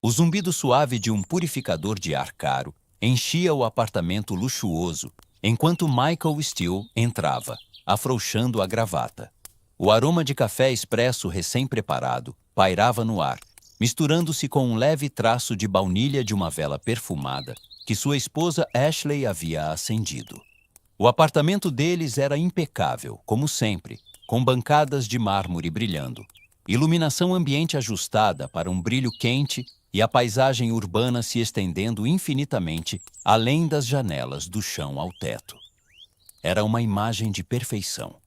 O zumbido suave de um purificador de ar caro enchia o apartamento luxuoso, enquanto Michael Steele entrava, afrouxando a gravata. O aroma de café expresso recém-preparado pairava no ar, misturando-se com um leve traço de baunilha de uma vela perfumada que sua esposa Ashley havia acendido. O apartamento deles era impecável, como sempre, com bancadas de mármore brilhando, iluminação ambiente ajustada para um brilho quente e a paisagem urbana se estendendo infinitamente além das janelas do chão ao teto. Era uma imagem de perfeição.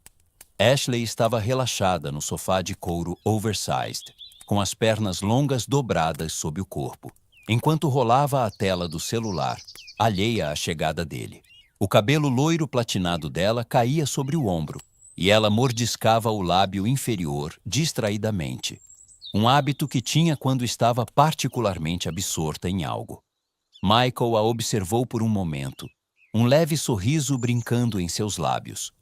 Ashley estava relaxada no sofá de couro oversized, com as pernas longas dobradas sob o corpo, enquanto rolava a tela do celular, alheia à chegada dele. O cabelo loiro platinado dela caía sobre o ombro, e ela mordiscava o lábio inferior distraidamente, um hábito que tinha quando estava particularmente absorta em algo. Michael a observou por um momento, um leve sorriso brincando em seus lábios.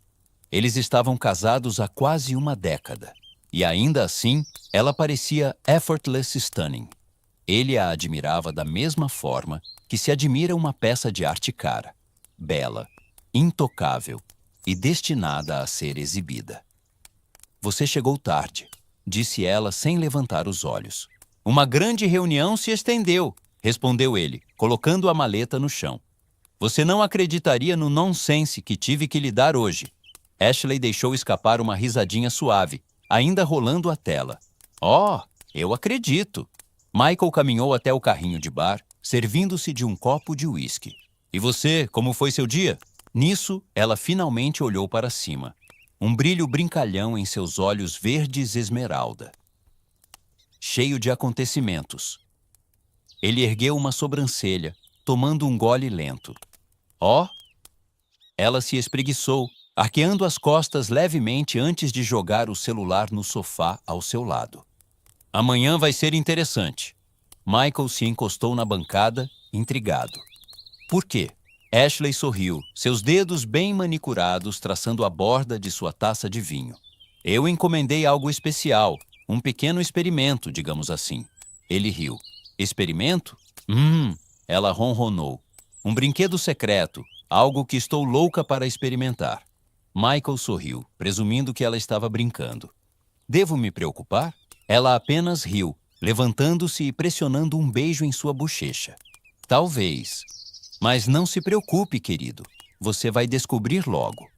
Eles estavam casados há quase uma década, e ainda assim, ela parecia effortless stunning. Ele a admirava da mesma forma que se admira uma peça de arte cara, bela, intocável e destinada a ser exibida. Você chegou tarde, disse ela sem levantar os olhos. Uma grande reunião se estendeu, respondeu ele, colocando a maleta no chão. Você não acreditaria no nonsense que tive que lhe dar hoje. Ashley deixou escapar uma risadinha suave, ainda rolando a tela. Oh, eu acredito. Michael caminhou até o carrinho de bar, servindo-se de um copo de uísque. E você, como foi seu dia? Nisso, ela finalmente olhou para cima. Um brilho brincalhão em seus olhos verdes esmeralda. Cheio de acontecimentos. Ele ergueu uma sobrancelha, tomando um gole lento. Oh! Ela se espreguiçou, arqueando as costas levemente antes de jogar o celular no sofá ao seu lado. Amanhã vai ser interessante. Michael se encostou na bancada, intrigado. Por quê? Ashley sorriu, seus dedos bem manicurados traçando a borda de sua taça de vinho. Eu encomendei algo especial, um pequeno experimento, digamos assim. Ele riu. Experimento? Ela ronronou. Um brinquedo secreto, algo que estou louca para experimentar. Michael sorriu, presumindo que ela estava brincando. Devo me preocupar? Ela apenas riu, levantando-se e pressionando um beijo em sua bochecha. Talvez. Mas não se preocupe, querido. Você vai descobrir logo.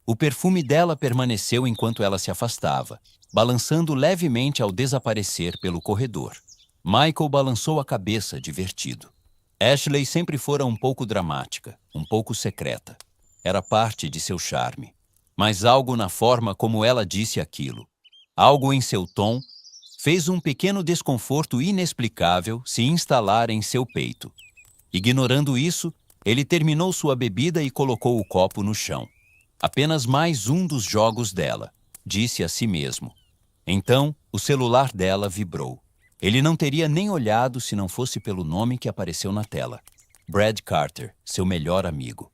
O perfume dela permaneceu enquanto ela se afastava, balançando levemente ao desaparecer pelo corredor. Michael balançou a cabeça, divertido. Ashley sempre fora um pouco dramática, um pouco secreta. Era parte de seu charme. Mas algo na forma como ela disse aquilo, algo em seu tom, fez um pequeno desconforto inexplicável se instalar em seu peito. Ignorando isso, ele terminou sua bebida e colocou o copo no chão. Apenas mais um dos jogos dela, disse a si mesmo. Então, o celular dela vibrou. Ele não teria nem olhado se não fosse pelo nome que apareceu na tela. Brad Carter, seu melhor amigo.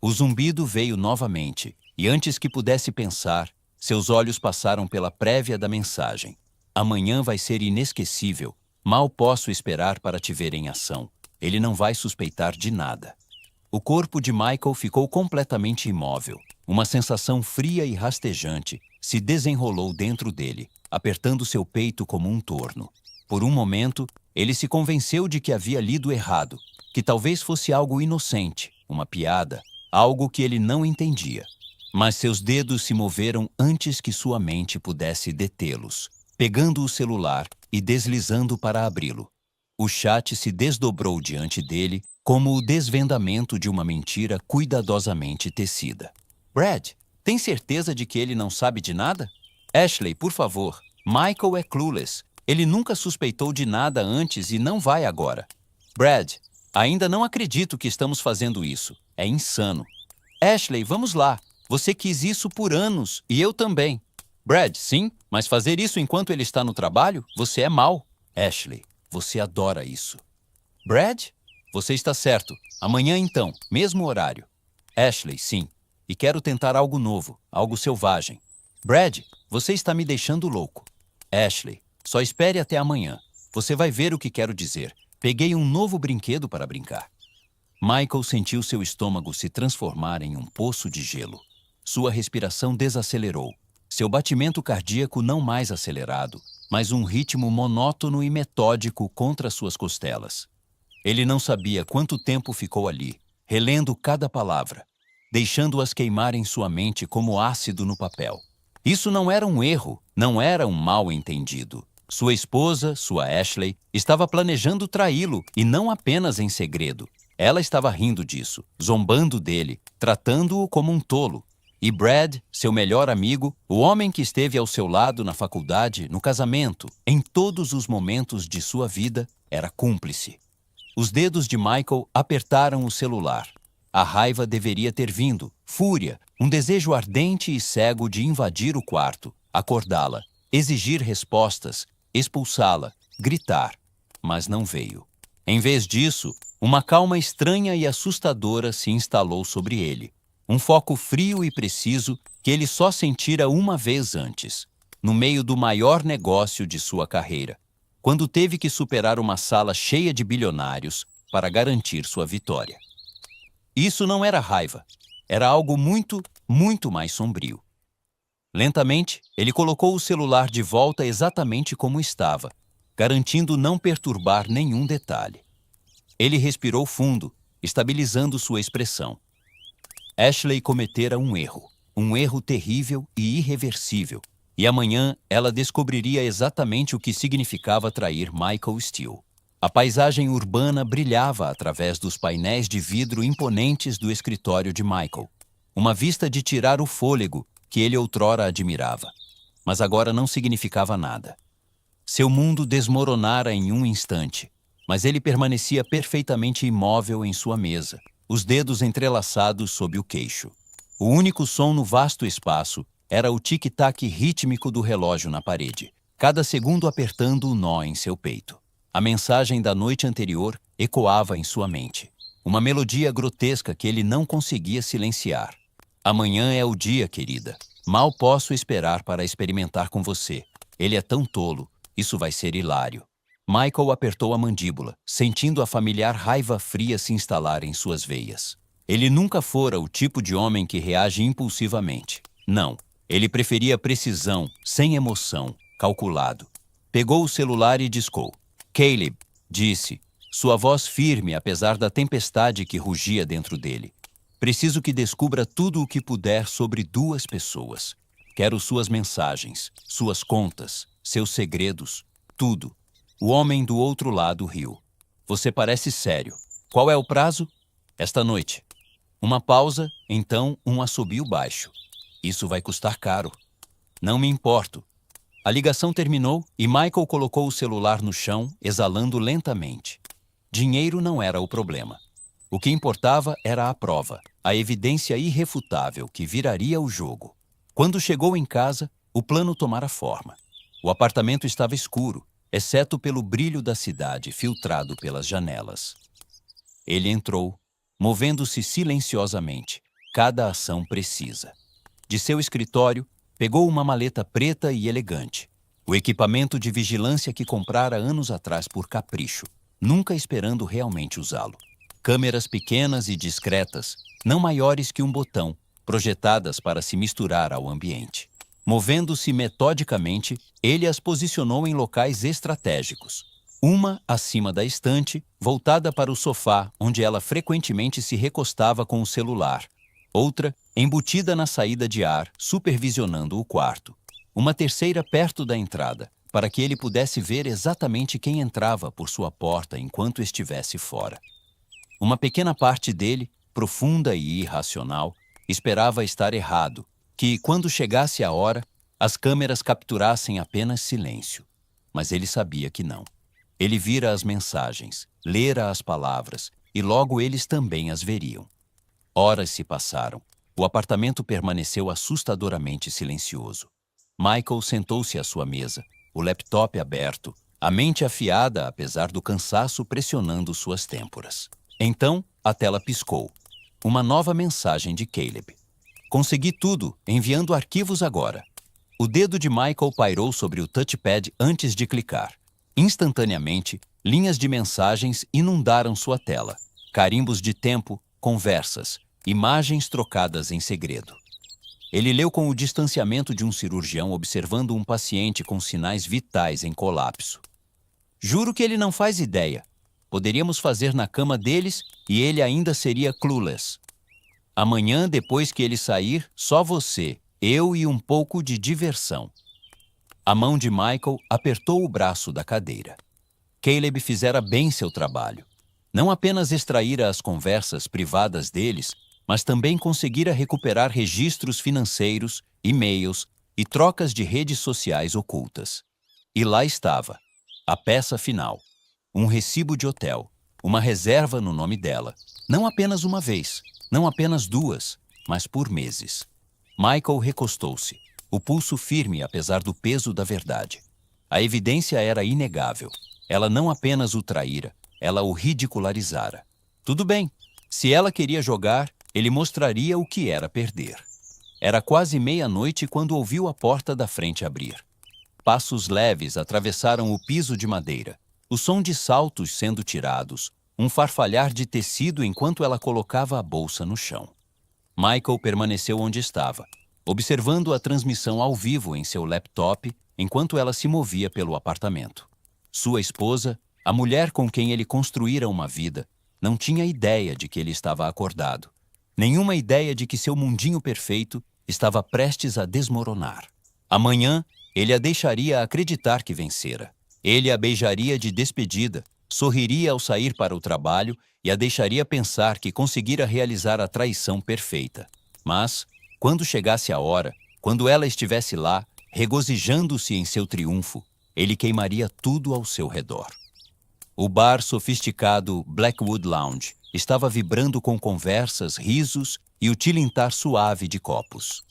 O zumbido veio novamente, e antes que pudesse pensar, seus olhos passaram pela prévia da mensagem. Amanhã vai ser inesquecível. Mal posso esperar para te ver em ação. Ele não vai suspeitar de nada. O corpo de Michael ficou completamente imóvel. Uma sensação fria e rastejante se desenrolou dentro dele, apertando seu peito como um torno. Por um momento, ele se convenceu de que havia lido errado, que talvez fosse algo inocente, uma piada, algo que ele não entendia. Mas seus dedos se moveram antes que sua mente pudesse detê-los, pegando o celular e deslizando para abri-lo. O chat se desdobrou diante dele como o desvendamento de uma mentira cuidadosamente tecida. Brad, tem certeza de que ele não sabe de nada? Ashley, por favor. Michael é clueless. Ele nunca suspeitou de nada antes e não vai agora. Brad, ainda não acredito que estamos fazendo isso. É insano. Ashley, vamos lá. Você quis isso por anos e eu também. Brad, sim, mas fazer isso enquanto ele está no trabalho? Você é mau. Ashley, você adora isso. Brad? Você está certo. Amanhã então, mesmo horário. Ashley, sim. E quero tentar algo novo, algo selvagem. Brad, você está me deixando louco. Ashley, só espere até amanhã. Você vai ver o que quero dizer. Peguei um novo brinquedo para brincar. Michael sentiu seu estômago se transformar em um poço de gelo. Sua respiração desacelerou. Seu batimento cardíaco não mais acelerado, mas um ritmo monótono e metódico contra suas costelas. Ele não sabia quanto tempo ficou ali, relendo cada palavra, deixando-as queimar em sua mente como ácido no papel. Isso não era um erro, não era um mal-entendido. Sua esposa, sua Ashley, estava planejando traí-lo, e não apenas em segredo. Ela estava rindo disso, zombando dele, tratando-o como um tolo. E Brad, seu melhor amigo, o homem que esteve ao seu lado na faculdade, no casamento, em todos os momentos de sua vida, era cúmplice. Os dedos de Michael apertaram o celular. A raiva deveria ter vindo, fúria, um desejo ardente e cego de invadir o quarto, acordá-la, exigir respostas, expulsá-la, gritar. Mas não veio. Em vez disso, uma calma estranha e assustadora se instalou sobre ele. Um foco frio e preciso que ele só sentira uma vez antes, no meio do maior negócio de sua carreira, quando teve que superar uma sala cheia de bilionários para garantir sua vitória. Isso não era raiva, era algo muito, muito mais sombrio. Lentamente, ele colocou o celular de volta exatamente como estava, garantindo não perturbar nenhum detalhe. Ele respirou fundo, estabilizando sua expressão. Ashley cometera um erro terrível e irreversível, e amanhã ela descobriria exatamente o que significava trair Michael Steele. A paisagem urbana brilhava através dos painéis de vidro imponentes do escritório de Michael, uma vista de tirar o fôlego que ele outrora admirava, mas agora não significava nada. Seu mundo desmoronara em um instante, mas ele permanecia perfeitamente imóvel em sua mesa, os dedos entrelaçados sob o queixo. O único som no vasto espaço era o tic-tac rítmico do relógio na parede, cada segundo apertando o nó em seu peito. A mensagem da noite anterior ecoava em sua mente, uma melodia grotesca que ele não conseguia silenciar. Amanhã é o dia, querida. Mal posso esperar para experimentar com você. Ele é tão tolo, isso vai ser hilário. Michael apertou a mandíbula, sentindo a familiar raiva fria se instalar em suas veias. Ele nunca fora o tipo de homem que reage impulsivamente. Não, ele preferia precisão, sem emoção, calculado. Pegou o celular e discou. Caleb, disse, sua voz firme apesar da tempestade que rugia dentro dele. Preciso que descubra tudo o que puder sobre duas pessoas. Quero suas mensagens, suas contas, seus segredos, tudo. O homem do outro lado riu. Você parece sério. Qual é o prazo? Esta noite. Uma pausa, então um assobio baixo. Isso vai custar caro. Não me importo. A ligação terminou e Michael colocou o celular no chão, exalando lentamente. Dinheiro não era o problema. O que importava era a prova, a evidência irrefutável que viraria o jogo. Quando chegou em casa, o plano tomara forma. O apartamento estava escuro, exceto pelo brilho da cidade filtrado pelas janelas. Ele entrou, movendo-se silenciosamente, cada ação precisa. De seu escritório, pegou uma maleta preta e elegante, o equipamento de vigilância que comprara anos atrás por capricho, nunca esperando realmente usá-lo. Câmeras pequenas e discretas, não maiores que um botão, projetadas para se misturar ao ambiente. Movendo-se metodicamente, ele as posicionou em locais estratégicos. Uma acima da estante, voltada para o sofá, onde ela frequentemente se recostava com o celular. Outra, embutida na saída de ar, supervisionando o quarto. Uma terceira perto da entrada, para que ele pudesse ver exatamente quem entrava por sua porta enquanto estivesse fora. Uma pequena parte dele, profunda e irracional, esperava estar errado, que, quando chegasse a hora, as câmeras capturassem apenas silêncio. Mas ele sabia que não. Ele vira as mensagens, lera as palavras, e logo eles também as veriam. Horas se passaram. O apartamento permaneceu assustadoramente silencioso. Michael sentou-se à sua mesa, o laptop aberto, a mente afiada apesar do cansaço pressionando suas têmporas. Então, a tela piscou. Uma nova mensagem de Caleb. Consegui tudo, enviando arquivos agora. O dedo de Michael pairou sobre o touchpad antes de clicar. Instantaneamente, linhas de mensagens inundaram sua tela. Carimbos de tempo, conversas, imagens trocadas em segredo. Ele leu com o distanciamento de um cirurgião observando um paciente com sinais vitais em colapso. Juro que ele não faz ideia. Poderíamos fazer na cama deles e ele ainda seria clueless. Amanhã, depois que ele sair, só você, eu e um pouco de diversão. A mão de Michael apertou o braço da cadeira. Caleb fizera bem seu trabalho. Não apenas extraíra as conversas privadas deles, mas também conseguira recuperar registros financeiros, e-mails e trocas de redes sociais ocultas. E lá estava, a peça final. Um recibo de hotel, uma reserva no nome dela. Não apenas uma vez, não apenas duas, mas por meses. Michael recostou-se, o pulso firme apesar do peso da verdade. A evidência era inegável. Ela não apenas o traíra, ela o ridicularizara. Tudo bem, se ela queria jogar, ele mostraria o que era perder. Era quase meia-noite quando ouviu a porta da frente abrir. Passos leves atravessaram o piso de madeira, o som de saltos sendo tirados, um farfalhar de tecido enquanto ela colocava a bolsa no chão. Michael permaneceu onde estava, observando a transmissão ao vivo em seu laptop enquanto ela se movia pelo apartamento. Sua esposa, a mulher com quem ele construíra uma vida, não tinha ideia de que ele estava acordado. Nenhuma ideia de que seu mundinho perfeito estava prestes a desmoronar. Amanhã, ele a deixaria acreditar que vencera. Ele a beijaria de despedida, sorriria ao sair para o trabalho e a deixaria pensar que conseguira realizar a traição perfeita. Mas, quando chegasse a hora, quando ela estivesse lá, regozijando-se em seu triunfo, ele queimaria tudo ao seu redor. O bar sofisticado Blackwood Lounge estava vibrando com conversas, risos e o tilintar suave de copos.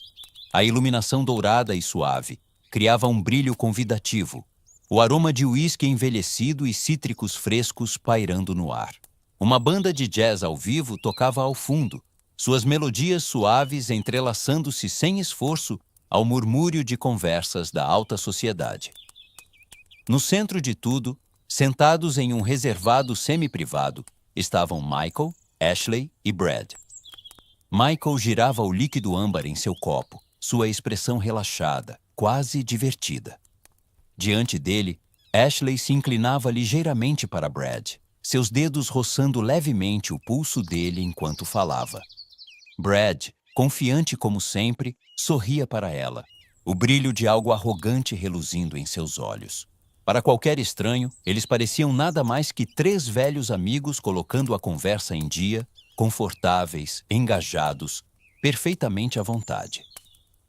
A iluminação dourada e suave criava um brilho convidativo, o aroma de uísque envelhecido e cítricos frescos pairando no ar. Uma banda de jazz ao vivo tocava ao fundo, suas melodias suaves entrelaçando-se sem esforço ao murmúrio de conversas da alta sociedade. No centro de tudo, sentados em um reservado semi-privado, estavam Michael, Ashley e Brad. Michael girava o líquido âmbar em seu copo, sua expressão relaxada, quase divertida. Diante dele, Ashley se inclinava ligeiramente para Brad, seus dedos roçando levemente o pulso dele enquanto falava. Brad, confiante como sempre, sorria para ela, o brilho de algo arrogante reluzindo em seus olhos. Para qualquer estranho, eles pareciam nada mais que três velhos amigos colocando a conversa em dia, confortáveis, engajados, perfeitamente à vontade.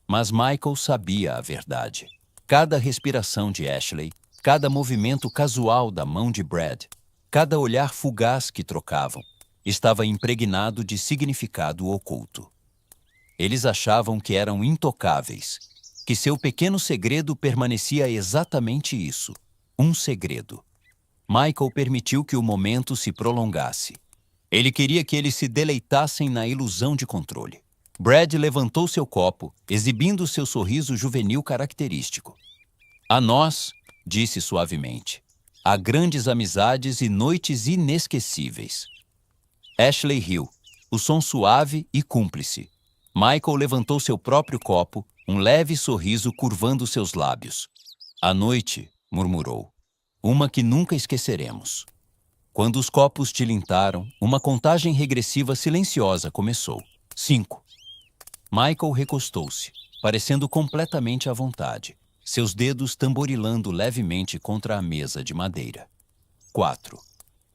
Mas Michael sabia a verdade. Cada respiração de Ashley, cada movimento casual da mão de Brad, cada olhar fugaz que trocavam, estava impregnado de significado oculto. Eles achavam que eram intocáveis, que seu pequeno segredo permanecia exatamente isso, um segredo. Michael permitiu que o momento se prolongasse. Ele queria que eles se deleitassem na ilusão de controle. Brad levantou seu copo, exibindo seu sorriso juvenil característico. A nós, disse suavemente, há grandes amizades e noites inesquecíveis. Ashley riu, o som suave e cúmplice. Michael levantou seu próprio copo, um leve sorriso curvando seus lábios. A noite, murmurou, uma que nunca esqueceremos. Quando os copos tilintaram, uma contagem regressiva silenciosa começou. 5. Michael recostou-se, parecendo completamente à vontade, seus dedos tamborilando levemente contra a mesa de madeira. 4.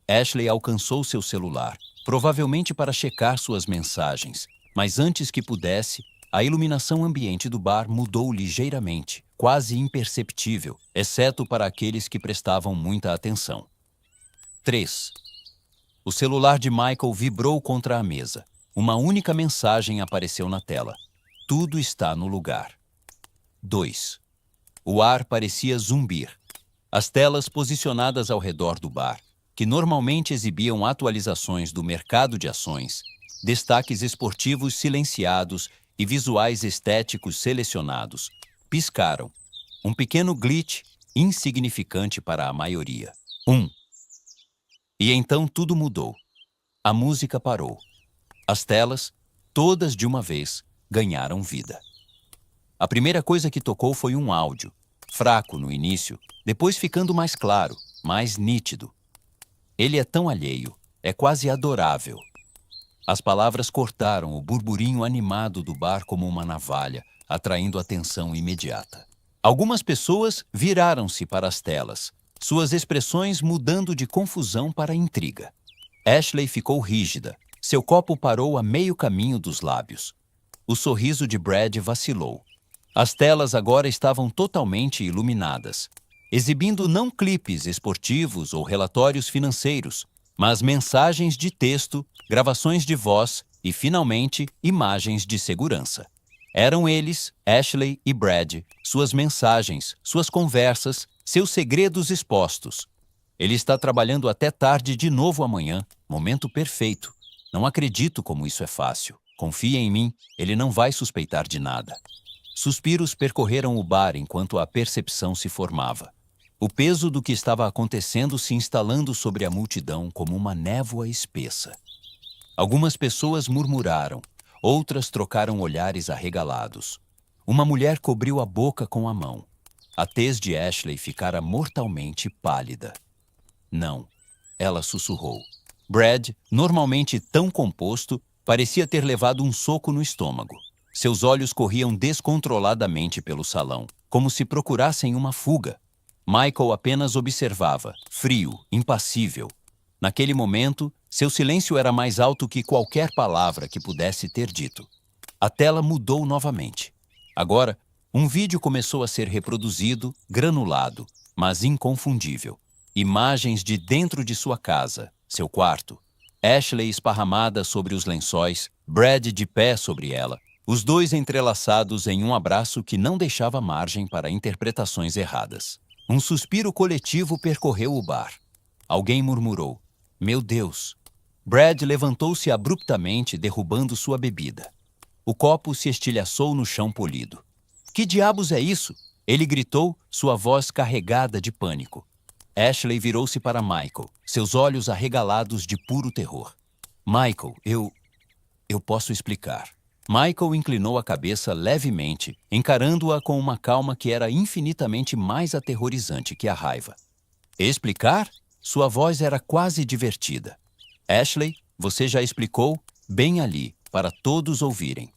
Ashley alcançou seu celular, provavelmente para checar suas mensagens, mas antes que pudesse, a iluminação ambiente do bar mudou ligeiramente, quase imperceptível, exceto para aqueles que prestavam muita atenção. 3. O celular de Michael vibrou contra a mesa. Uma única mensagem apareceu na tela. Tudo está no lugar. 2. O ar parecia zumbir. As telas posicionadas ao redor do bar, que normalmente exibiam atualizações do mercado de ações, destaques esportivos silenciados e visuais estéticos selecionados, piscaram. Um pequeno glitch, insignificante para a maioria. 1. E então tudo mudou. A música parou. As telas, todas de uma vez, ganharam vida. A primeira coisa que tocou foi um áudio, fraco no início, depois ficando mais claro, mais nítido. Ele é tão alheio, é quase adorável. As palavras cortaram o burburinho animado do bar como uma navalha, atraindo atenção imediata. Algumas pessoas viraram-se para as telas, suas expressões mudando de confusão para intriga. Ashley ficou rígida, seu copo parou a meio caminho dos lábios. O sorriso de Brad vacilou. As telas agora estavam totalmente iluminadas, exibindo não clipes esportivos ou relatórios financeiros, mas mensagens de texto, gravações de voz e, finalmente, imagens de segurança. Eram eles, Ashley e Brad, suas mensagens, suas conversas, seus segredos expostos. Ele está trabalhando até tarde de novo amanhã, momento perfeito. Não acredito como isso é fácil. Confia em mim, ele não vai suspeitar de nada. Suspiros percorreram o bar enquanto a percepção se formava. O peso do que estava acontecendo se instalando sobre a multidão como uma névoa espessa. Algumas pessoas murmuraram, outras trocaram olhares arregalados. Uma mulher cobriu a boca com a mão. A tez de Ashley ficara mortalmente pálida. Não, ela sussurrou. Brad, normalmente tão composto, parecia ter levado um soco no estômago. Seus olhos corriam descontroladamente pelo salão, como se procurassem uma fuga. Michael apenas observava, frio, impassível. Naquele momento, seu silêncio era mais alto que qualquer palavra que pudesse ter dito. A tela mudou novamente. Agora, um vídeo começou a ser reproduzido, granulado, mas inconfundível. Imagens de dentro de sua casa, seu quarto. Ashley esparramada sobre os lençóis, Brad de pé sobre ela, os dois entrelaçados em um abraço que não deixava margem para interpretações erradas. Um suspiro coletivo percorreu o bar. Alguém murmurou, "Meu Deus!" Brad levantou-se abruptamente, derrubando sua bebida. O copo se estilhaçou no chão polido. "Que diabos é isso?" Ele gritou, sua voz carregada de pânico. Ashley virou-se para Michael, seus olhos arregalados de puro terror. "Michael, eu posso explicar." Michael inclinou a cabeça levemente, encarando-a com uma calma que era infinitamente mais aterrorizante que a raiva. "Explicar?" Sua voz era quase divertida. "Ashley, você já explicou bem ali, para todos ouvirem."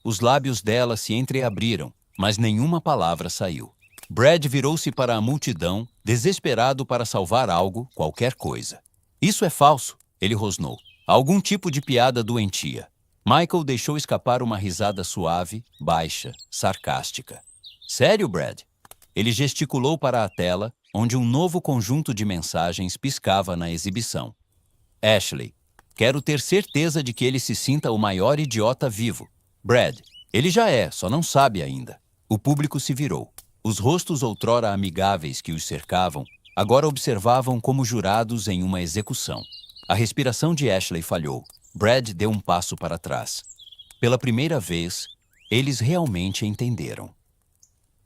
Os lábios dela se entreabriram, mas nenhuma palavra saiu. Brad virou-se para a multidão, desesperado para salvar algo, qualquer coisa. "Isso é falso", ele rosnou. "Algum tipo de piada doentia." Michael deixou escapar uma risada suave, baixa, sarcástica. "Sério, Brad?" Ele gesticulou para a tela, onde um novo conjunto de mensagens piscava na exibição. "Ashley, quero ter certeza de que ele se sinta o maior idiota vivo. Brad, ele já é, só não sabe ainda." O público se virou. Os rostos outrora amigáveis que os cercavam, agora observavam como jurados em uma execução. A respiração de Ashley falhou. Brad deu um passo para trás. Pela primeira vez, eles realmente entenderam.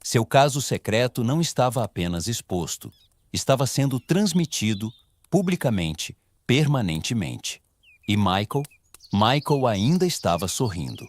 Seu caso secreto não estava apenas exposto, estava sendo transmitido publicamente, permanentemente. E Michael ainda estava sorrindo.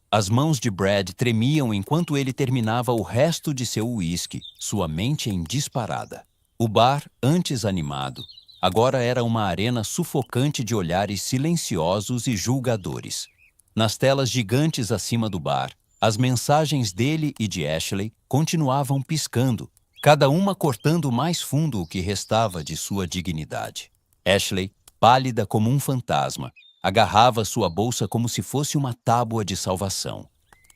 As mãos de Brad tremiam enquanto ele terminava o resto de seu uísque, sua mente em disparada. O bar, antes animado, agora era uma arena sufocante de olhares silenciosos e julgadores. Nas telas gigantes acima do bar, as mensagens dele e de Ashley continuavam piscando, cada uma cortando mais fundo o que restava de sua dignidade. Ashley, pálida como um fantasma, agarrava sua bolsa como se fosse uma tábua de salvação.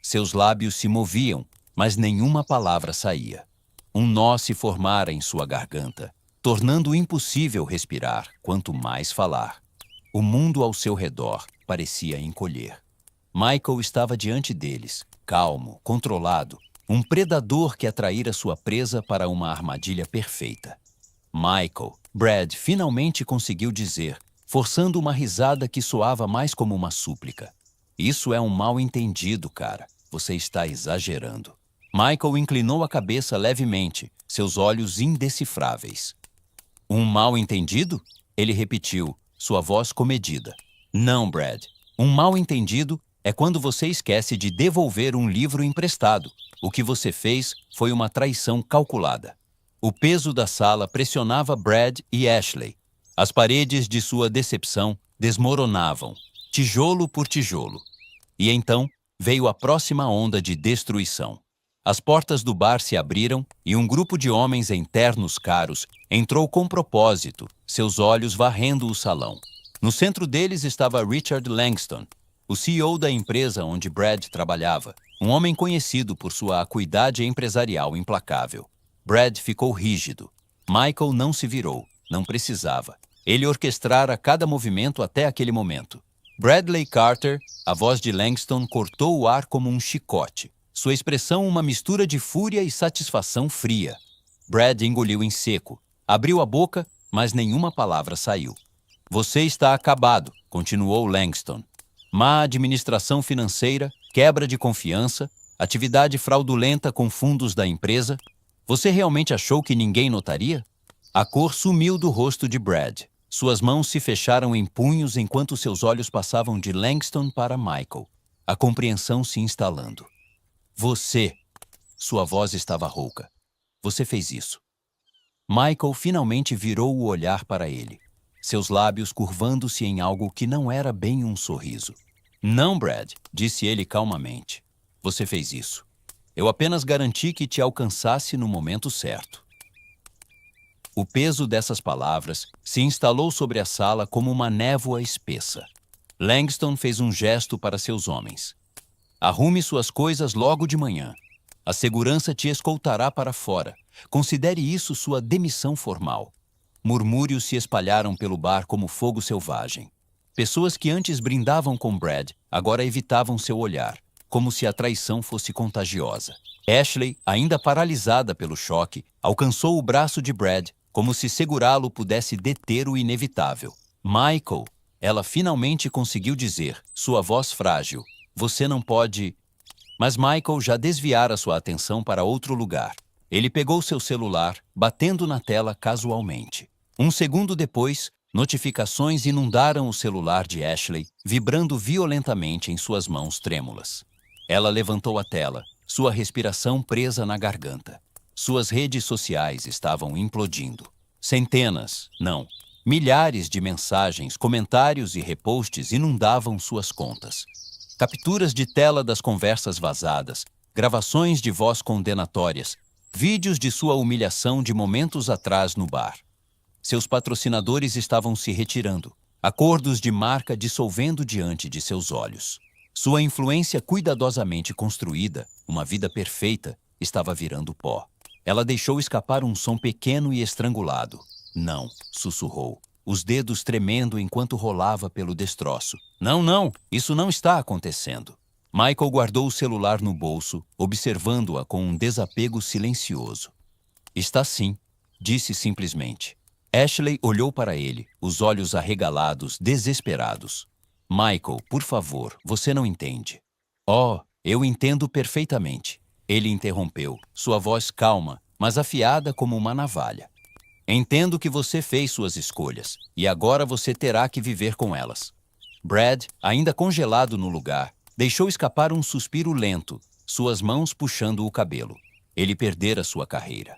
Seus lábios se moviam, mas nenhuma palavra saía. Um nó se formara em sua garganta, tornando impossível respirar, quanto mais falar. O mundo ao seu redor parecia encolher. Michael estava diante deles, calmo, controlado, um predador que atraíra sua presa para uma armadilha perfeita. "Michael", Brad finalmente conseguiu dizer, forçando uma risada que soava mais como uma súplica. "Isso é um mal-entendido, cara. Você está exagerando." Michael inclinou a cabeça levemente, seus olhos indecifráveis. Um mal-entendido? Ele repetiu, sua voz comedida. Não, Brad. Um mal-entendido é quando você esquece de devolver um livro emprestado. O que você fez foi uma traição calculada. O peso da sala pressionava Brad e Ashley. As paredes de sua decepção desmoronavam, tijolo por tijolo. E então veio a próxima onda de destruição. As portas do bar se abriram e um grupo de homens em ternos caros entrou com propósito, seus olhos varrendo o salão. No centro deles estava Richard Langston, o CEO da empresa onde Brad trabalhava, um homem conhecido por sua acuidade empresarial implacável. Brad ficou rígido. Michael não se virou, não precisava. Ele orquestrara cada movimento até aquele momento. Bradley Carter, a voz de Langston, cortou o ar como um chicote. Sua expressão uma mistura de fúria e satisfação fria. Brad engoliu em seco. Abriu a boca, mas nenhuma palavra saiu. Você está acabado, continuou Langston. Má administração financeira, quebra de confiança, atividade fraudulenta com fundos da empresa. Você realmente achou que ninguém notaria? A cor sumiu do rosto de Brad. Suas mãos se fecharam em punhos enquanto seus olhos passavam de Langston para Michael, a compreensão se instalando. Você! Sua voz estava rouca. Você fez isso. Michael finalmente virou o olhar para ele, seus lábios curvando-se em algo que não era bem um sorriso. Não, Brad, disse ele calmamente. Você fez isso. Eu apenas garanti que te alcançasse no momento certo. O peso dessas palavras se instalou sobre a sala como uma névoa espessa. Langston fez um gesto para seus homens. Arrume suas coisas logo de manhã. A segurança te escoltará para fora. Considere isso sua demissão formal. Murmúrios se espalharam pelo bar como fogo selvagem. Pessoas que antes brindavam com Brad agora evitavam seu olhar, como se a traição fosse contagiosa. Ashley, ainda paralisada pelo choque, alcançou o braço de Brad como se segurá-lo pudesse deter o inevitável. Michael, ela finalmente conseguiu dizer, sua voz frágil, você não pode... Mas Michael já desviara sua atenção para outro lugar. Ele pegou seu celular, batendo na tela casualmente. Um segundo depois, notificações inundaram o celular de Ashley, vibrando violentamente em suas mãos trêmulas. Ela levantou a tela, sua respiração presa na garganta. Suas redes sociais estavam implodindo. Centenas, não, milhares de mensagens, comentários e reposts inundavam suas contas. Capturas de tela das conversas vazadas, gravações de voz condenatórias, vídeos de sua humilhação de momentos atrás no bar. Seus patrocinadores estavam se retirando, acordos de marca dissolvendo diante de seus olhos. Sua influência cuidadosamente construída, uma vida perfeita, estava virando pó. Ela deixou escapar um som pequeno e estrangulado. Não, sussurrou, os dedos tremendo enquanto rolava pelo destroço. Não, isso não está acontecendo. Michael guardou o celular no bolso, observando-a com um desapego silencioso. Está sim, disse simplesmente. Ashley olhou para ele, os olhos arregalados, desesperados. Michael, por favor, você não entende. Oh, eu entendo perfeitamente. Ele interrompeu, sua voz calma, mas afiada como uma navalha. Entendo que você fez suas escolhas, e agora você terá que viver com elas. Brad, ainda congelado no lugar, deixou escapar um suspiro lento, suas mãos puxando o cabelo. Ele perdera sua carreira.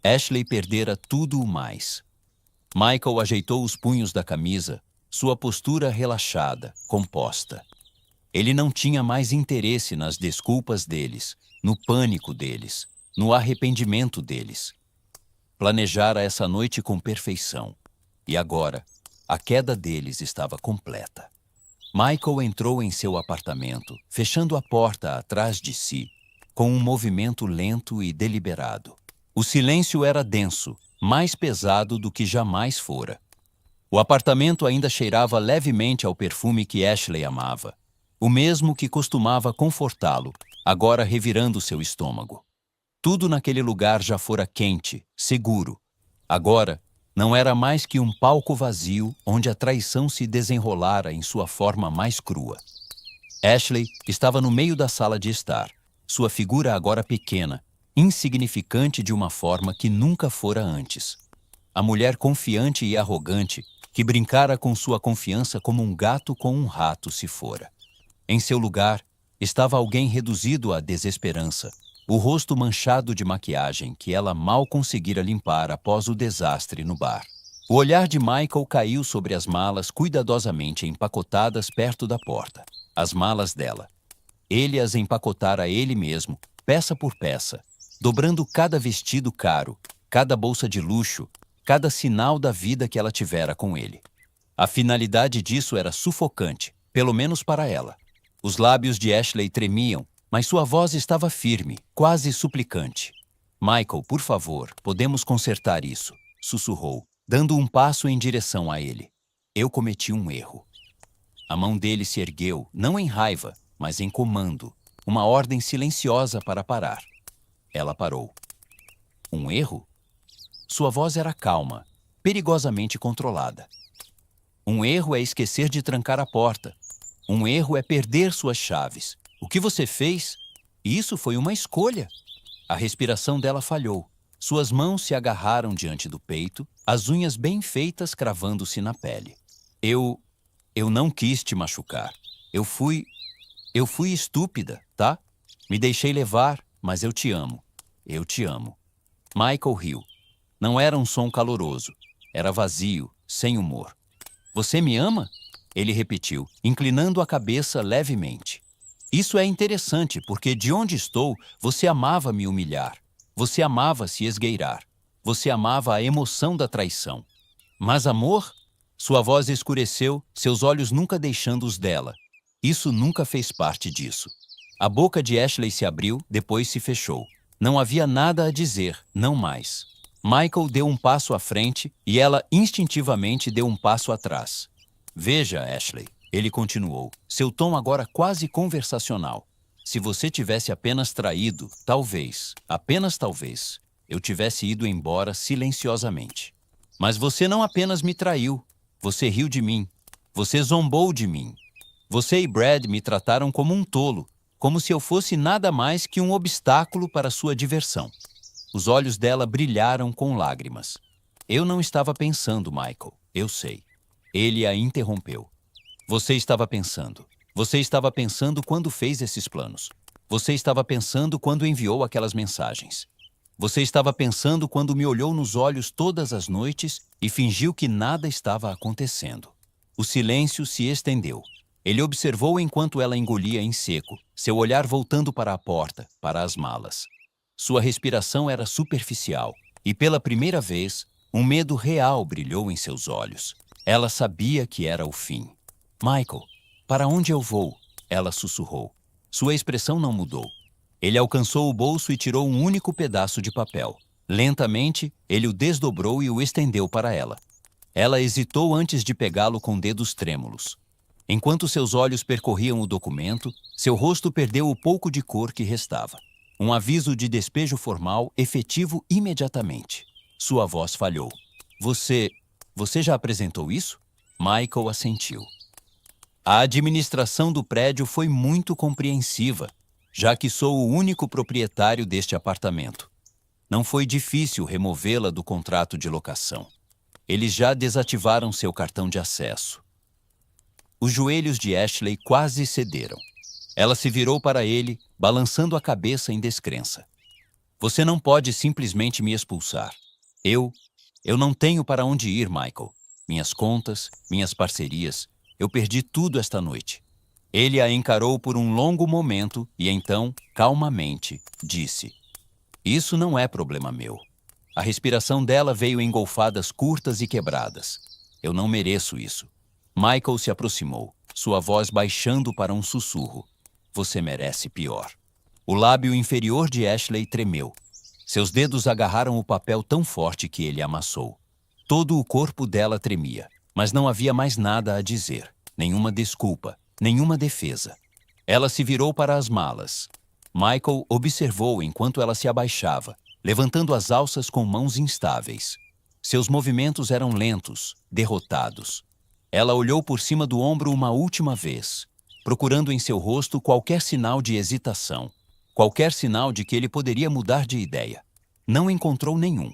Ashley perdera tudo o mais. Michael ajeitou os punhos da camisa, sua postura relaxada, composta. Ele não tinha mais interesse nas desculpas deles, no pânico deles, no arrependimento deles. Planejara essa noite com perfeição. E agora, a queda deles estava completa. Michael entrou em seu apartamento, fechando a porta atrás de si, com um movimento lento e deliberado. O silêncio era denso, mais pesado do que jamais fora. O apartamento ainda cheirava levemente ao perfume que Ashley amava, o mesmo que costumava confortá-lo, agora revirando seu estômago. Tudo naquele lugar já fora quente, seguro. Agora, não era mais que um palco vazio onde a traição se desenrolara em sua forma mais crua. Ashley estava no meio da sala de estar, sua figura agora pequena, insignificante de uma forma que nunca fora antes. A mulher confiante e arrogante, que brincara com sua confiança como um gato com um rato se fora. Em seu lugar, estava alguém reduzido à desesperança, o rosto manchado de maquiagem que ela mal conseguira limpar após o desastre no bar. O olhar de Michael caiu sobre as malas cuidadosamente empacotadas perto da porta. As malas dela. Ele as empacotara ele mesmo, peça por peça, dobrando cada vestido caro, cada bolsa de luxo, cada sinal da vida que ela tivera com ele. A finalidade disso era sufocante, pelo menos para ela. Os lábios de Ashley tremiam, mas sua voz estava firme, quase suplicante. Michael, por favor, podemos consertar isso, sussurrou, dando um passo em direção a ele. Eu cometi um erro. A mão dele se ergueu, não em raiva, mas em comando, uma ordem silenciosa para parar. Ela parou. Um erro? Sua voz era calma, perigosamente controlada. Um erro é esquecer de trancar a porta. Um erro é perder suas chaves. O que você fez? Isso foi uma escolha. A respiração dela falhou. Suas mãos se agarraram diante do peito, as unhas bem feitas cravando-se na pele. Eu não quis te machucar. Eu fui estúpida, tá? Me deixei levar, mas eu te amo. Eu te amo. Michael riu. Não era um som caloroso. Era vazio, sem humor. Você me ama? Ele repetiu, inclinando a cabeça levemente. Isso é interessante, porque de onde estou, você amava me humilhar. Você amava se esgueirar. Você amava a emoção da traição. Mas amor? Sua voz escureceu, seus olhos nunca deixando os dela. Isso nunca fez parte disso. A boca de Ashley se abriu, depois se fechou. Não havia nada a dizer, não mais. Michael deu um passo à frente e ela instintivamente deu um passo atrás. Veja, Ashley, ele continuou, seu tom agora quase conversacional. Se você tivesse apenas traído, talvez, apenas talvez, eu tivesse ido embora silenciosamente. Mas você não apenas me traiu, você riu de mim, você zombou de mim. Você e Brad me trataram como um tolo, como se eu fosse nada mais que um obstáculo para sua diversão. Os olhos dela brilharam com lágrimas. Eu não estava pensando, Michael, eu sei. Ele a interrompeu. Você estava pensando. Você estava pensando quando fez esses planos. Você estava pensando quando enviou aquelas mensagens. Você estava pensando quando me olhou nos olhos todas as noites e fingiu que nada estava acontecendo. O silêncio se estendeu. Ele observou enquanto ela engolia em seco, seu olhar voltando para a porta, para as malas. Sua respiração era superficial e, pela primeira vez, um medo real brilhou em seus olhos. Ela sabia que era o fim. Michael, para onde eu vou? Ela sussurrou. Sua expressão não mudou. Ele alcançou o bolso e tirou um único pedaço de papel. Lentamente, ele o desdobrou e o estendeu para ela. Ela hesitou antes de pegá-lo com dedos trêmulos. Enquanto seus olhos percorriam o documento, seu rosto perdeu o pouco de cor que restava. Um aviso de despejo formal efetivo imediatamente. Sua voz falhou. Você já apresentou isso? Michael assentiu. A administração do prédio foi muito compreensiva, já que sou o único proprietário deste apartamento. Não foi difícil removê-la do contrato de locação. Eles já desativaram seu cartão de acesso. Os joelhos de Ashley quase cederam. Ela se virou para ele, balançando a cabeça em descrença. Você não pode simplesmente me expulsar. Eu não tenho para onde ir, Michael. Minhas contas, minhas parcerias, eu perdi tudo esta noite. Ele a encarou por um longo momento e então, calmamente, disse: Isso não é problema meu. A respiração dela veio em golfadas curtas e quebradas. Eu não mereço isso. Michael se aproximou, sua voz baixando para um sussurro. Você merece pior. O lábio inferior de Ashley tremeu. Seus dedos agarraram o papel tão forte que ele amassou. Todo o corpo dela tremia, mas não havia mais nada a dizer. Nenhuma desculpa, nenhuma defesa. Ela se virou para as malas. Michael observou enquanto ela se abaixava, levantando as alças com mãos instáveis. Seus movimentos eram lentos, derrotados. Ela olhou por cima do ombro uma última vez, procurando em seu rosto qualquer sinal de hesitação, qualquer sinal de que ele poderia mudar de ideia. Não encontrou nenhum.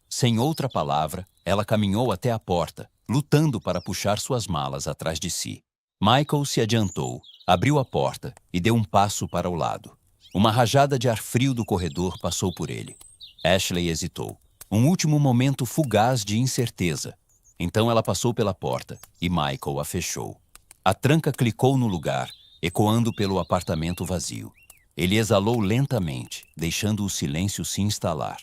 Sem outra palavra, ela caminhou até a porta, lutando para puxar suas malas atrás de si. Michael se adiantou, abriu a porta e deu um passo para o lado. Uma rajada de ar frio do corredor passou por ele. Ashley hesitou. Um último momento fugaz de incerteza. Então ela passou pela porta e Michael a fechou. A tranca clicou no lugar, ecoando pelo apartamento vazio. Ele exalou lentamente, deixando o silêncio se instalar.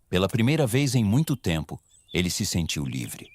Pela primeira vez em muito tempo, ele se sentiu livre.